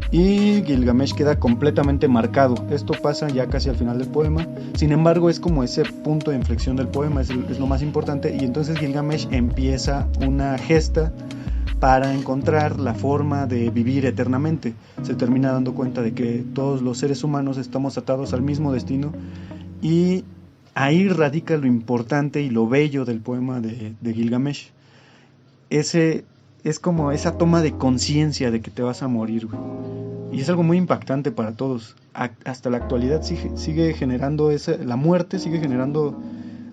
y Gilgamesh queda completamente marcado. Esto pasa ya casi al final del poema. Sin embargo, es como ese punto de inflexión del poema, es lo más importante, y entonces Gilgamesh empieza una gesta para encontrar la forma de vivir eternamente. Se termina dando cuenta de que todos los seres humanos estamos atados al mismo destino, y ahí radica lo importante y lo bello del poema de Gilgamesh. Es como esa toma de conciencia de que te vas a morir, güey. Y es algo muy impactante para todos. Hasta la actualidad sigue generando la muerte sigue generando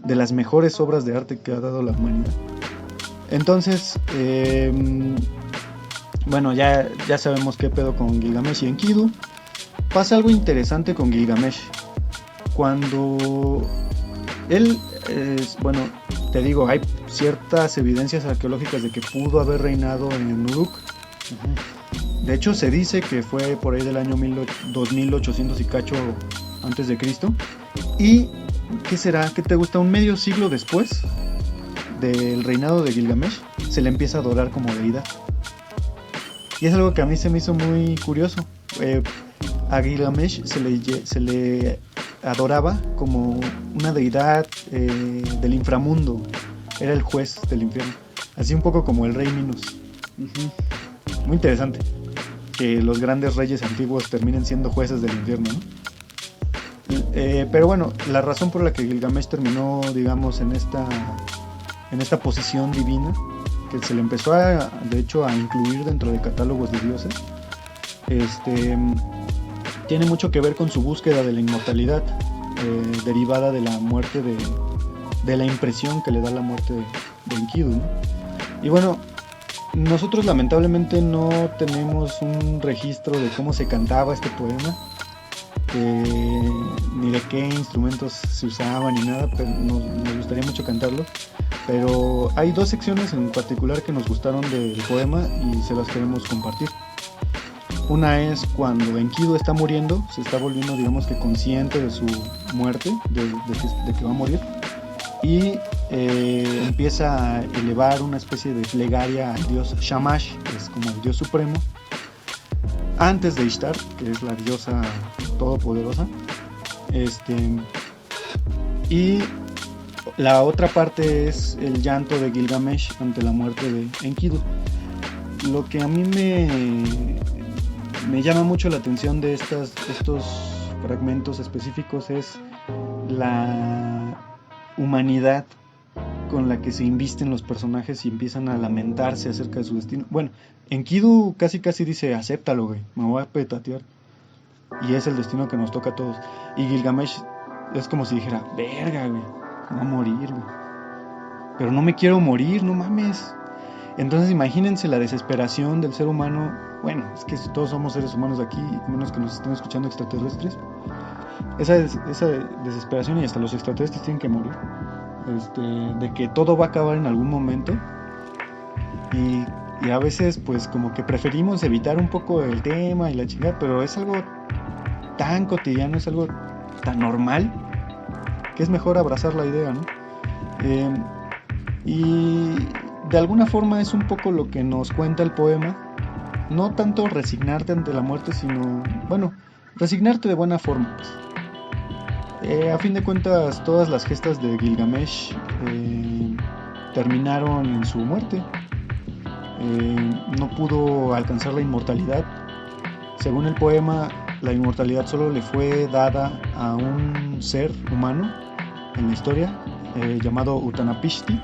de las mejores obras de arte que ha dado la humanidad. Entonces, bueno, ya sabemos qué pedo con Gilgamesh y Enkidu. Pasa algo interesante con Gilgamesh. Cuando él, bueno, te digo, hay ciertas evidencias arqueológicas de que pudo haber reinado en Uruk. De hecho, se dice que fue por ahí del año 2800 y cacho antes de Cristo. ¿Y qué será? ¿Qué te gusta? Un medio siglo después del reinado de Gilgamesh, se le empieza a adorar como deidad. Y es algo que a mí se me hizo muy curioso. A Gilgamesh se le adoraba como una deidad del inframundo. Era el juez del infierno. Así un poco como el rey Minos. Muy interesante que los grandes reyes antiguos terminen siendo jueces del infierno, ¿no? Pero bueno, la razón por la que Gilgamesh terminó, digamos, en esta posición divina, que se le empezó de hecho a incluir dentro de catálogos de dioses, tiene mucho que ver con su búsqueda de la inmortalidad, derivada de la muerte de la impresión que le da la muerte de Enkidu, ¿no? Y bueno, Nosotros lamentablemente no tenemos un registro de cómo se cantaba este poema, ni de qué instrumentos se usaban ni nada, pero nos gustaría mucho cantarlo. Pero hay dos secciones en particular que nos gustaron del poema y se las queremos compartir. Una es cuando Enkidu está muriendo, se está volviendo, digamos que consciente de su muerte, de que va a morir, y empieza a elevar una especie de plegaria al dios Shamash, que es como el dios supremo, antes de Ishtar, que es la diosa todopoderosa. Y la otra parte es el llanto de Gilgamesh ante la muerte de Enkidu. Lo que a mí me llama mucho la atención de estos fragmentos específicos es la humanidad con la que se invisten los personajes y empiezan a lamentarse acerca de su destino. Bueno, Enkidu casi dice, acéptalo, güey, me voy a petatear, y es el destino que nos toca a todos. Y Gilgamesh es como si dijera, verga, güey, me voy a morir, güey, pero no me quiero morir, no mames. Entonces imagínense la desesperación del ser humano. Bueno, es que todos somos seres humanos aquí, menos que nos estén escuchando extraterrestres. Esa desesperación, y hasta los extraterrestres tienen que morir, de que todo va a acabar en algún momento. Y a veces pues como que preferimos evitar un poco el tema y la chingada, pero es algo tan cotidiano, es algo tan normal, que es mejor abrazar la idea, ¿no? Y de alguna forma es un poco lo que nos cuenta el poema. No tanto resignarte ante la muerte, sino, bueno, resignarte de buena forma, pues. A fin de cuentas, todas las gestas de Gilgamesh terminaron en su muerte. No pudo alcanzar la inmortalidad. Según el poema, la inmortalidad solo le fue dada a un ser humano en la historia, llamado Utanapishti,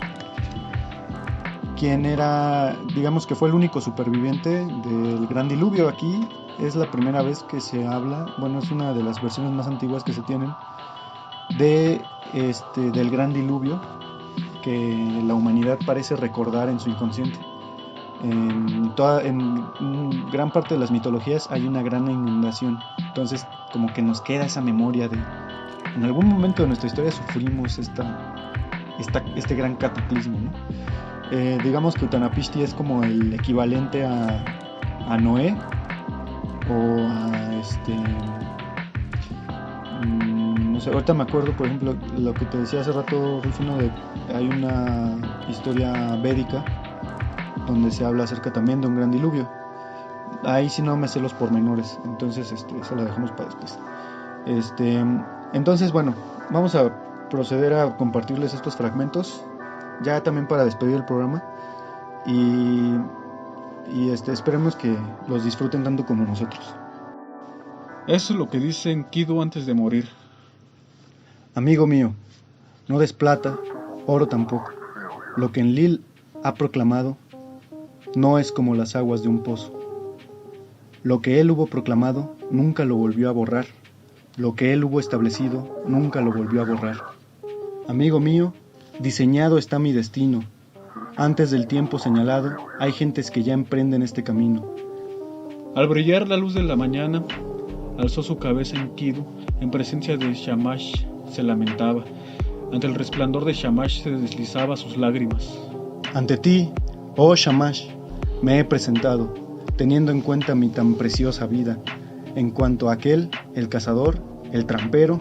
quien era, digamos que fue el único superviviente del gran diluvio. Aquí es la primera vez que se habla, bueno, es una de las versiones más antiguas que se tienen del gran diluvio, que la humanidad parece recordar en su inconsciente. En gran parte de las mitologías hay una gran inundación, entonces como que nos queda esa memoria de en algún momento de nuestra historia sufrimos este gran cataclismo, ¿no? Digamos que Utanapishti es como el equivalente a Noé, o a no sé, ahorita me acuerdo, por ejemplo, lo que te decía hace rato, Rufino, hay una historia védica donde se habla acerca también de un gran diluvio. Ahí sí no me sé los pormenores, entonces eso lo dejamos para después. Entonces, bueno, vamos a proceder a compartirles estos fragmentos, ya también para despedir el programa, y esperemos que los disfruten tanto como nosotros. Eso es lo que dice Enkidu antes de morir. Amigo mío, no des plata, oro tampoco. Lo que Enlil ha proclamado no es como las aguas de un pozo. Lo que él hubo proclamado nunca lo volvió a borrar. Lo que él hubo establecido nunca lo volvió a borrar. Amigo mío, diseñado está mi destino. Antes del tiempo señalado, hay gentes que ya emprenden este camino. Al brillar la luz de la mañana, alzó su cabeza Enkidu, en presencia de Shamash se lamentaba. Ante el resplandor de Shamash se deslizaba sus lágrimas. Ante ti, oh Shamash, me he presentado, teniendo en cuenta mi tan preciosa vida, en cuanto a aquel, el cazador, el trampero,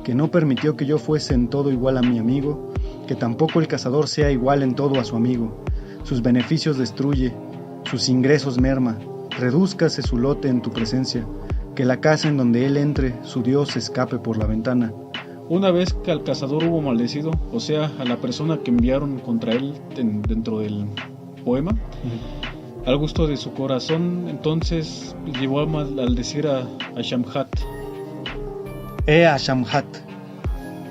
que no permitió que yo fuese en todo igual a mi amigo, que tampoco el cazador sea igual en todo a su amigo. Sus beneficios destruye, sus ingresos merma, redúzcase su lote en tu presencia, que la casa en donde él entre, su Dios escape por la ventana. Una vez que al cazador hubo maldecido, o sea, a la persona que enviaron contra él dentro del poema, al gusto de su corazón, entonces llevó a maldecir a Shamhat. Shamhat,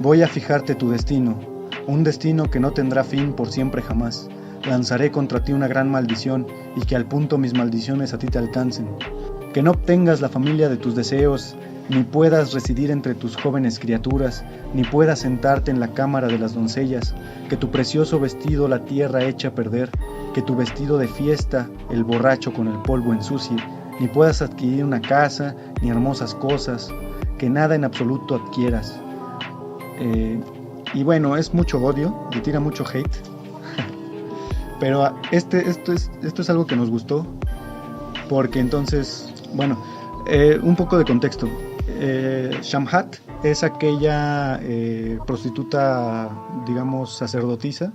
voy a fijarte tu destino, un destino que no tendrá fin por siempre jamás. Lanzaré contra ti una gran maldición, y que al punto mis maldiciones a ti te alcancen. Que no obtengas la familia de tus deseos, ni puedas residir entre tus jóvenes criaturas, ni puedas sentarte en la cámara de las doncellas, que tu precioso vestido la tierra eche a perder, que tu vestido de fiesta el borracho con el polvo ensucie, ni puedas adquirir una casa, ni hermosas cosas, que nada en absoluto adquieras. Y bueno, es mucho odio, le tira mucho hate, pero esto es algo que nos gustó, porque entonces, bueno, un poco de contexto. Shamhat es aquella prostituta, digamos, sacerdotisa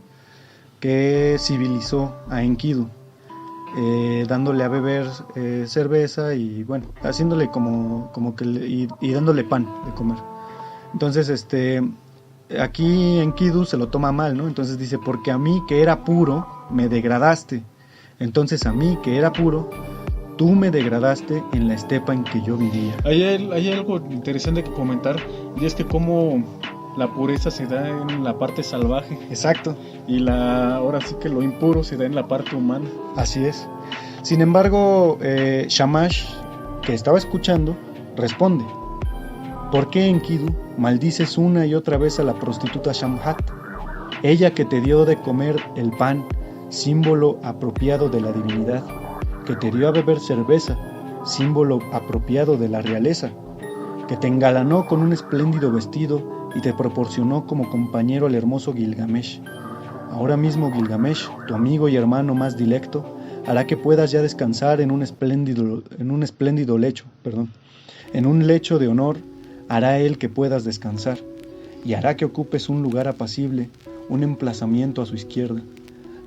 que civilizó a Enkidu, dándole a beber cerveza y bueno, haciéndole como que y dándole pan de comer. Entonces, aquí Enkidu se lo toma mal, ¿no? Entonces dice, porque a mí que era puro me degradaste, entonces a mí que era puro tú me degradaste en la estepa en que yo vivía. Hay algo interesante que comentar, y es que cómo la pureza se da en la parte salvaje. Exacto. Y ahora sí que lo impuro se da en la parte humana. Así es. Sin embargo, Shamash, que estaba escuchando, responde: ¿por qué, Enkidu, maldices una y otra vez a la prostituta Shamhat? Ella que te dio de comer el pan, símbolo apropiado de la divinidad, que te dio a beber cerveza, símbolo apropiado de la realeza, que te engalanó con un espléndido vestido y te proporcionó como compañero al hermoso Gilgamesh. Ahora mismo Gilgamesh, tu amigo y hermano más dilecto, hará que puedas ya descansar en un espléndido lecho, en un lecho de honor, hará él que puedas descansar, y hará que ocupes un lugar apacible, un emplazamiento a su izquierda.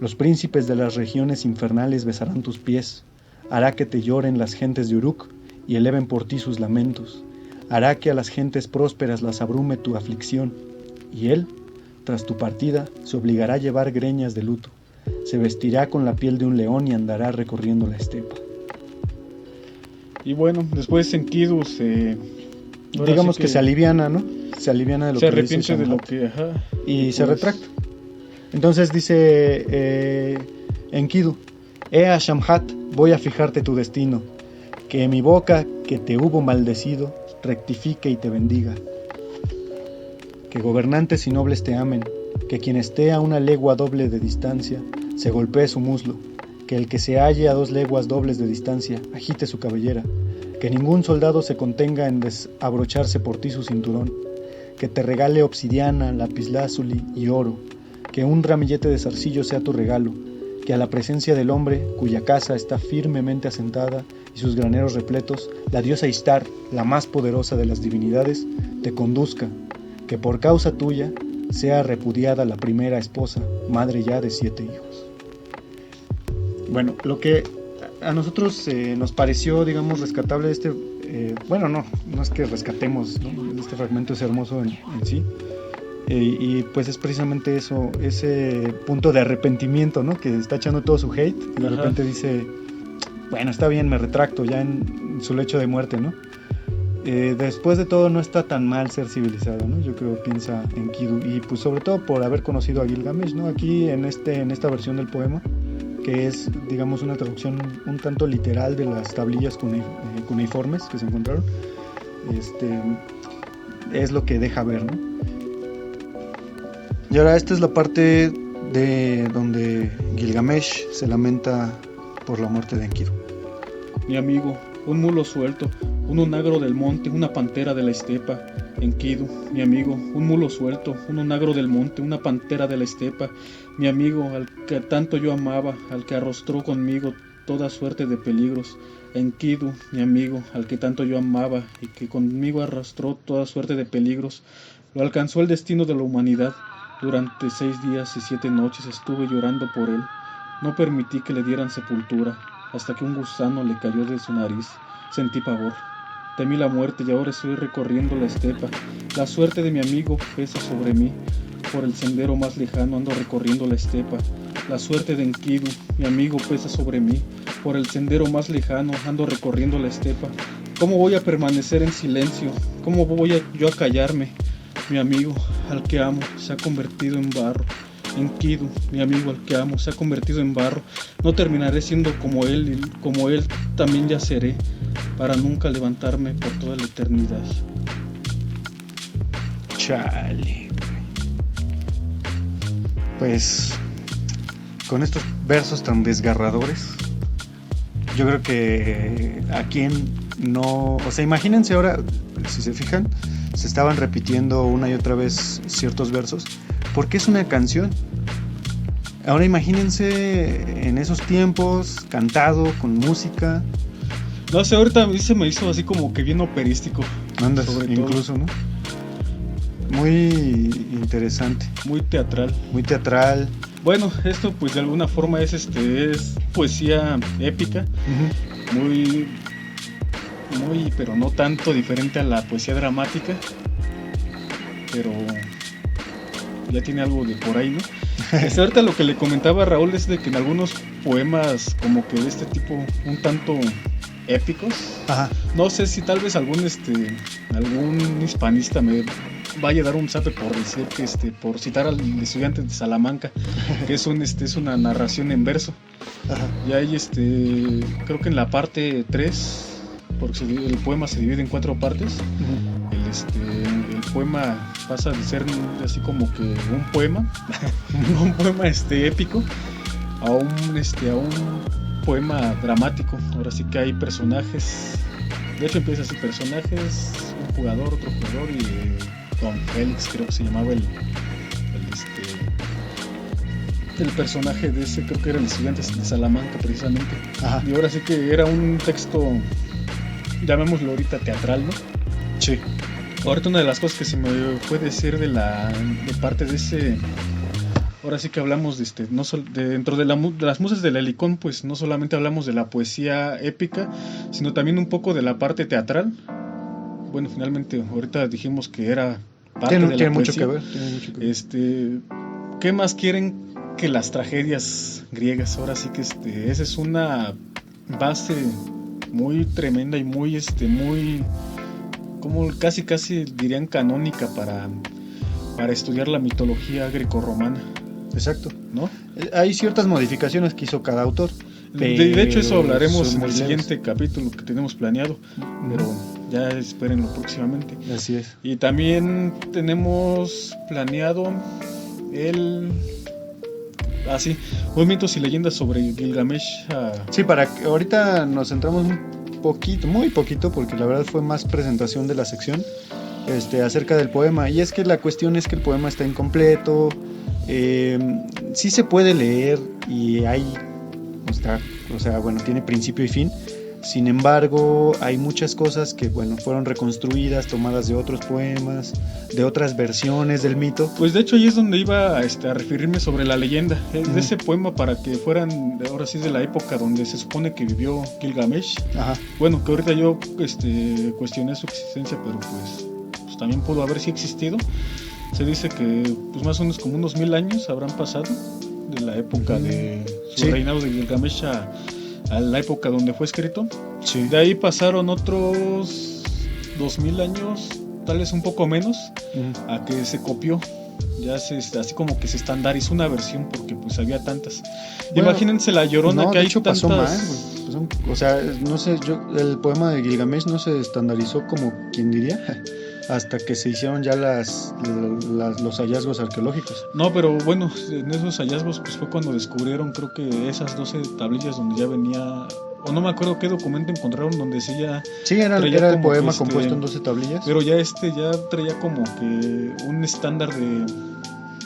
Los príncipes de las regiones infernales besarán tus pies, hará que te lloren las gentes de Uruk y eleven por ti sus lamentos, hará que a las gentes prósperas las abrume tu aflicción, y él, tras tu partida, se obligará a llevar greñas de luto, se vestirá con la piel de un león y andará recorriendo la estepa. Y bueno, después Enkidu digamos que se aliviana, ¿no? Se aliviana de lo que dice Shamhat. Se arrepiente de lo que, ajá. Y se retracta. Entonces dice Enkidu: Ea Shamhat, voy a fijarte tu destino, que mi boca, que te hubo maldecido, rectifique y te bendiga. Que gobernantes y nobles te amen, que quien esté a 1 legua doble de distancia, se golpee su muslo, que el que se halle a 2 leguas dobles de distancia, agite su cabellera, que ningún soldado se contenga en desabrocharse por ti su cinturón, que te regale obsidiana, lapislázuli y oro, que un ramillete de zarcillo sea tu regalo, que a la presencia del hombre, cuya casa está firmemente asentada y sus graneros repletos, la diosa Ishtar, la más poderosa de las divinidades, te conduzca, que por causa tuya sea repudiada la primera esposa, madre ya de 7 hijos. Bueno, lo que a nosotros nos pareció, digamos, rescatable de bueno, no es que rescatemos, ¿no? Este fragmento es hermoso en sí, y pues es precisamente eso, ese punto de arrepentimiento, ¿no? Que está echando todo su hate y de repente dice, bueno, está bien, me retracto ya en su lecho de muerte, ¿no? Después de todo no está tan mal ser civilizado, ¿no? Yo creo, piensa Enkidu, y pues sobre todo por haber conocido a Gilgamesh, ¿no? Aquí en esta versión del poema, que es, digamos, una traducción un tanto literal de las tablillas cuneiformes que se encontraron, es lo que deja ver, ¿no? Y ahora esta es la parte de donde Gilgamesh se lamenta por la muerte de Enkidu. Mi amigo, un mulo suelto, un onagro del monte, una pantera de la estepa. Enkidu, mi amigo, un mulo suelto, un onagro del monte, una pantera de la estepa. Mi amigo, al que tanto yo amaba, al que arrostró conmigo toda suerte de peligros. Enkidu, mi amigo, al que tanto yo amaba y que conmigo arrastró toda suerte de peligros. Lo alcanzó el destino de la humanidad. Durante 6 días y 7 noches estuve llorando por él. No permití que le dieran sepultura, hasta que un gusano le cayó de su nariz. Sentí pavor. Temí la muerte y ahora estoy recorriendo la estepa. La suerte de mi amigo pesa sobre mí. Por el sendero más lejano ando recorriendo la estepa. La suerte de Enkidu, mi amigo, pesa sobre mí. Por el sendero más lejano ando recorriendo la estepa. ¿Cómo voy a permanecer en silencio? ¿Cómo voy yo a callarme? Mi amigo, al que amo, se ha convertido en barro. Enkidu, mi amigo, al que amo, se ha convertido en barro. No terminaré siendo como él, y como él también ya seré. para nunca levantarme por toda la eternidad. Chale. Pues con estos versos tan desgarradores, yo creo que a quien no, o sea, imagínense ahora, si se fijan, se estaban repitiendo una y otra vez ciertos versos, porque es una canción. Ahora imagínense en esos tiempos, cantado, con música. No sé, ahorita a mí se me hizo así como que bien operístico. Andas, sobre incluso, todo. ¿no? Muy interesante. Muy teatral. Muy teatral. Bueno, esto pues de alguna forma es poesía épica. Uh-huh. Muy, pero no tanto diferente a la poesía dramática. Pero ya tiene algo de por ahí, ¿no? Ahorita lo que le comentaba a Raúl es de que en algunos poemas como que de este tipo un tanto épicos. Ajá. No sé si tal vez algún hispanista me vaya a dar un zape por decir que por citar al Estudiante de Salamanca, que es una narración en verso. Ajá. Y ahí creo que en la parte 3, porque el poema se divide en 4 partes. Uh-huh. El poema pasa de ser así como que un poema épico a un poema dramático. Ahora sí que hay personajes, de hecho empieza así: personajes, un jugador, otro jugador, y Don Félix creo que se llamaba el personaje de ese, creo que era el Estudiante de Salamanca precisamente. Ajá. Y ahora sí que era un texto, llamémoslo ahorita teatral, ¿no? Sí. Ahorita una de las cosas que se me puede decir de parte de ese, ahora sí que hablamos dentro de las musas del Helicón, pues no solamente hablamos de la poesía épica, sino también un poco de la parte teatral. Bueno, finalmente ahorita dijimos que era parte de la tiene poesía. Tiene mucho que ver. ¿Qué más quieren que las tragedias griegas? Ahora sí que esa es una base muy tremenda y muy como casi dirían canónica para estudiar la mitología grecorromana. Exacto, ¿no? Hay ciertas modificaciones que hizo cada autor. De hecho eso hablaremos en el siguiente capítulo que tenemos planeado, pero ya espérenlo próximamente. Así es. Y también tenemos planeado movimientos y leyendas sobre Gilgamesh. Sí, para que ahorita nos centramos muy poquito, porque la verdad fue más presentación de la sección acerca del poema. Y es que la cuestión es que el poema está incompleto. Sí se puede leer y tiene principio y fin. Sin embargo, hay muchas cosas que fueron reconstruidas, tomadas de otros poemas, de otras versiones del mito. Pues de hecho ahí es donde iba a referirme sobre la leyenda de ese poema, para que fueran ahora sí de la época donde se supone que vivió Gilgamesh. Ajá. Bueno, que ahorita yo cuestioné su existencia, pero pues también pudo haber sí existido. Se dice que pues más o menos como unos 1000 años habrán pasado de la época de su reinado de Gilgamesh a la época donde fue escrito. Sí. De ahí pasaron otros 2000 años, tal vez un poco menos, a que se copió. Ya así como que se estandarizó una versión, porque pues había tantas. Imagínense la Llorona, que hay tantas. Pasó mal, o sea, no sé, el poema de Gilgamesh no se estandarizó como quien diría, hasta que se hicieron ya los hallazgos arqueológicos. No, pero bueno, en esos hallazgos pues fue cuando descubrieron, creo que esas 12 tablillas donde ya venía, o no me acuerdo qué documento encontraron donde sí ya... Sí, era el poema compuesto en 12 tablillas. Pero ya ya traía como que un estándar de,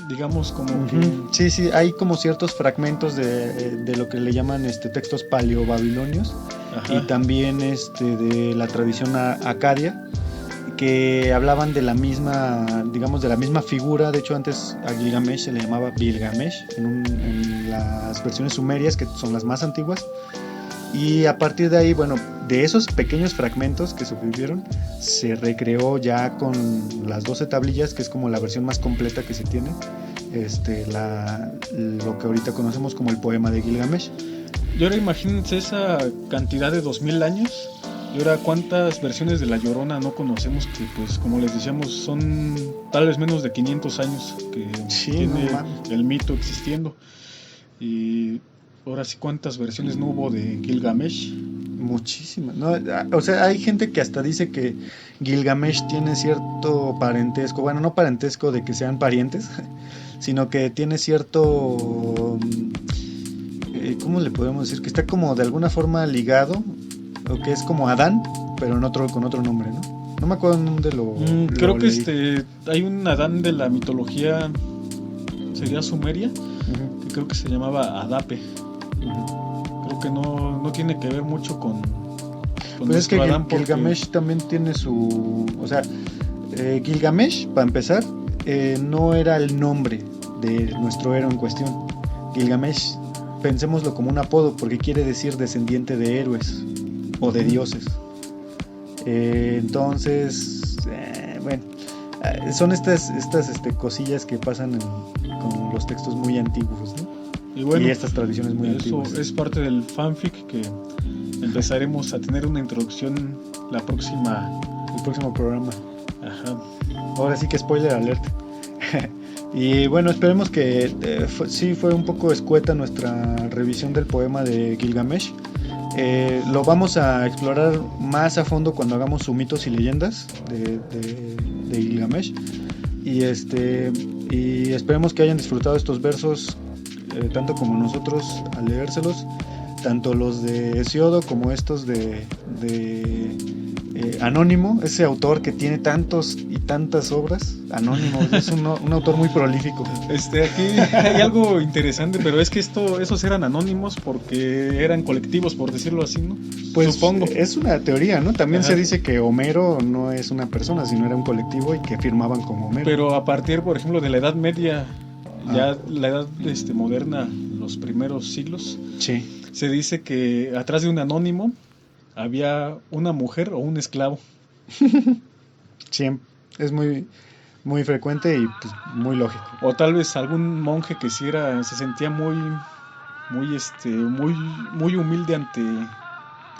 digamos, como que... Sí, hay como ciertos fragmentos de lo que le llaman textos paleobabilonios. Ajá. Y también de la tradición acadia, que hablaban de la misma figura. De hecho, antes a Gilgamesh se le llamaba Bilgamesh en las versiones sumerias, que son las más antiguas. Y a partir de ahí, de esos pequeños fragmentos que sobrevivieron, se recreó ya con las 12 tablillas, que es como la versión más completa que se tiene, lo que ahorita conocemos como el poema de Gilgamesh. Y ahora imagínense esa cantidad de 2000 años. Y ahora, ¿cuántas versiones de La Llorona no conocemos? Que pues, como les decíamos, son tal vez menos de 500 años que tiene el mito existiendo. Y ahora sí, ¿cuántas versiones no hubo de Gilgamesh? Muchísimas, ¿no? O sea, hay gente que hasta dice que Gilgamesh tiene cierto parentesco, bueno, no parentesco de que sean parientes, sino que tiene cierto, ¿cómo le podemos decir? Que está como de alguna forma ligado, o que es como Adán, pero con otro nombre, ¿no? No me acuerdo dónde creo que leí. hay un Adán de la mitología, sería sumeria, que creo que se llamaba Adape. Creo que no tiene que ver mucho con Pues es que Adán, Gilgamesh también tiene su... O sea, Gilgamesh, para empezar, no era el nombre de nuestro héroe en cuestión. Gilgamesh, pensémoslo como un apodo, porque quiere decir descendiente de héroes o de dioses. Entonces, bueno, son estas cosillas que pasan con los textos muy antiguos, ¿no? Y bueno, estas tradiciones muy antiguas. Eso es parte del fanfic que empezaremos a tener una introducción el próximo programa. Ajá. Ahora sí que spoiler alert. Y bueno, esperemos que sí fue un poco escueta nuestra revisión del poema de Gilgamesh. Lo vamos a explorar más a fondo cuando hagamos su mitos y leyendas de Gilgamesh. Y esperemos que hayan disfrutado estos versos tanto como nosotros al leérselos, tanto los de Hesiodo como estos de Anónimo, ese autor que tiene tantos y tantas obras. Anónimo es un autor muy prolífico. Aquí hay algo interesante, pero es que esos eran anónimos porque eran colectivos, por decirlo así, ¿no? Pues supongo. Es una teoría, ¿no? También Ajá. Se dice que Homero no es una persona, sino era un colectivo y que firmaban como Homero. Pero a partir, por ejemplo, de la Edad Media, ya la edad moderna, los primeros siglos, sí, se dice que atrás de un anónimo había una mujer o un esclavo. Sí, es muy, muy frecuente y pues, muy lógico. O tal vez algún monje que se sentía muy humilde ante...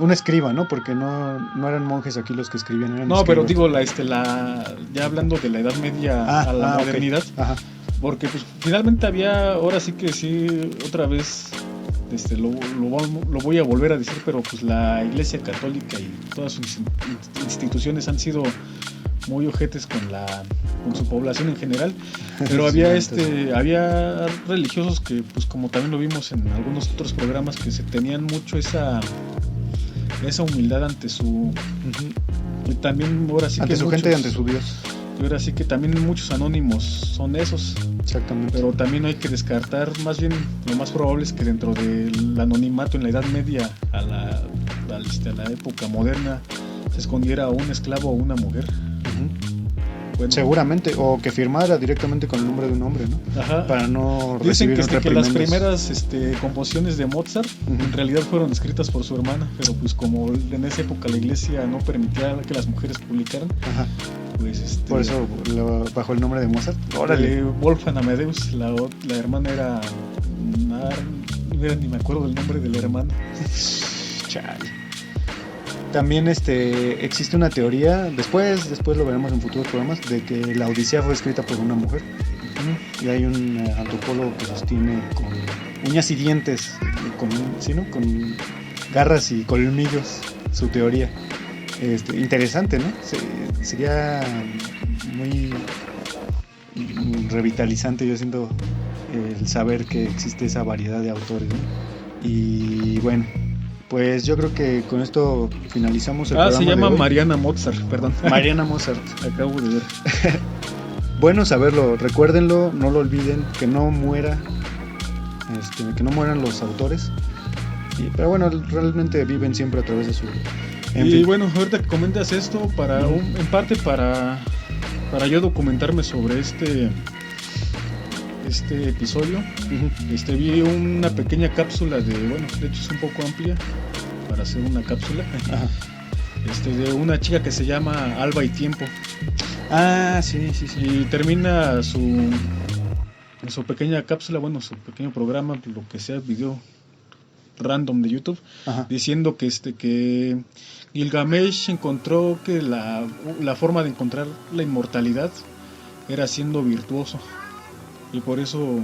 Un escriba, ¿no? Porque no eran monjes aquí los que escribían, eran No, escribas. pero digo, ya hablando de la Edad Media a la modernidad, okay. Ajá. Porque pues finalmente había, ahora sí que sí, otra vez lo voy a volver a decir, pero pues la Iglesia Católica y todas sus instituciones han sido muy ojetes con su población en general, pero había había religiosos que, pues como también lo vimos en algunos otros programas, que se tenían mucho esa humildad ante su y también ahora sí ante que su gente y ante su Dios. Y ahora sí que también muchos anónimos son esos. Exactamente. Pero también hay que descartar, más bien lo más probable es que dentro del anonimato en la Edad Media a la época moderna se escondiera un esclavo o una mujer. Bueno, seguramente, o que firmara directamente con el nombre de un hombre, ¿no? Ajá. Para no dicen recibir que las primeras composiciones de Mozart en realidad fueron escritas por su hermana, pero pues como en esa época la iglesia no permitía que las mujeres publicaran. Ajá. Pues por eso bajo el nombre de Mozart. Órale. Wolfgang Amadeus, la hermana era ni me acuerdo del nombre de la hermana. Chale. También existe una teoría, después lo veremos en futuros programas, de que la Odisea fue escrita por una mujer. Y hay un antropólogo que sostiene con uñas y dientes, con garras y colmillos, su teoría. Interesante, ¿no? Sería muy revitalizante, yo siento, el saber que existe esa variedad de autores, ¿no? Y bueno, pues yo creo que con esto finalizamos el programa. Se llama Mariana Mozart, perdón. Mariana Mozart. Acabo de ver. Bueno saberlo, recuérdenlo, no lo olviden, que no muera, que no mueran los autores. Pero bueno, realmente viven siempre a través de su... Y bueno, ahorita que comentas esto, en parte para yo documentarme sobre este episodio, vi una pequeña cápsula de hecho es un poco amplia para hacer una cápsula, de una chica que se llama Alba y Tiempo. Sí. Y termina su pequeña cápsula, su pequeño programa, lo que sea, video random de YouTube, diciendo que Gilgamesh encontró que la forma de encontrar la inmortalidad era siendo virtuoso, y por eso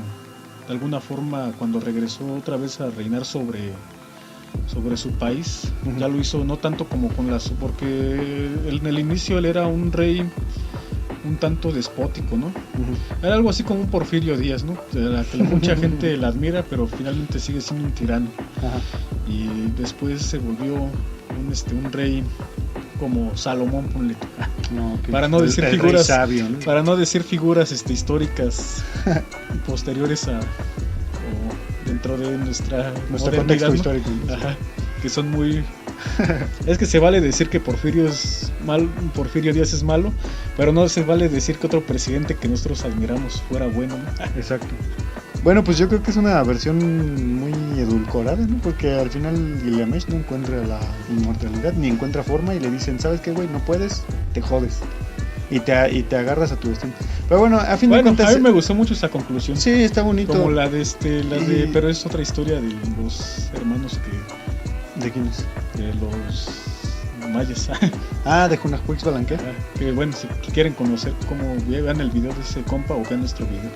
de alguna forma cuando regresó otra vez a reinar sobre sobre su país. Ujú. Ya lo hizo no tanto como con las, porque en el inicio él era un rey un tanto despótico, ¿no? Ujú. Era algo así como un Porfirio Díaz, ¿no? De la que mucha gente la admira, pero finalmente sigue siendo un tirano. Ajá. Y después se volvió un rey como Salomón, ponle tú. No, que Para no decir el rey figuras, sabio, ¿no? para no decir figuras históricas posteriores a o dentro de nuestra Nuestro modernidad, contexto ¿no? histórico, ¿no? Ajá, que son muy es que se vale decir que Porfirio Díaz es malo, pero no se vale decir que otro presidente que nosotros admiramos fuera bueno, ¿no? Exacto. Bueno, pues yo creo que es una versión muy edulcorada, ¿no? Porque al final Gilgamesh no encuentra la inmortalidad ni encuentra forma y le dicen, ¿sabes qué, güey? No puedes, te jodes. Y te agarras a tu destino. Pero bueno, a fin de Bueno, cuentas... a mí me gustó mucho esa conclusión. Sí, está bonito. Como la de Y- pero es otra historia de los hermanos ¿De quién es? de los mayas. Ah, de Junajuix Balanqué. Que bueno, si quieren conocer cómo vean el video de ese compa o vean nuestro video.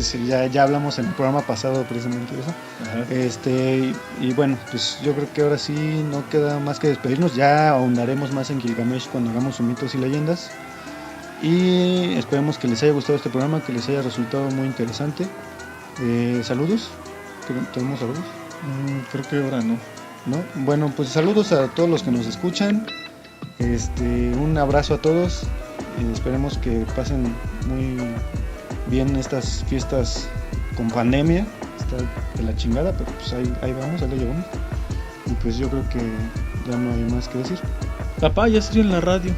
Sí, ya hablamos en el programa pasado precisamente de eso. Ajá. Y bueno, pues yo creo que ahora sí no queda más que despedirnos. Ya ahondaremos más en Gilgamesh cuando hagamos sus mitos y leyendas. Y esperemos que les haya gustado este programa, que les haya resultado muy interesante. Saludos. ¿Tenemos saludos? Creo que ahora no. ¿No? Bueno, pues saludos a todos los que nos escuchan. Un abrazo a todos. Esperemos que pasen muy bien estas fiestas con pandemia. Está de la chingada, pero pues ahí vamos, ahí lo llevamos. Y pues yo creo que ya no hay más que decir. Papá, ya estoy en la radio.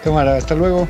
Cámara, hasta luego.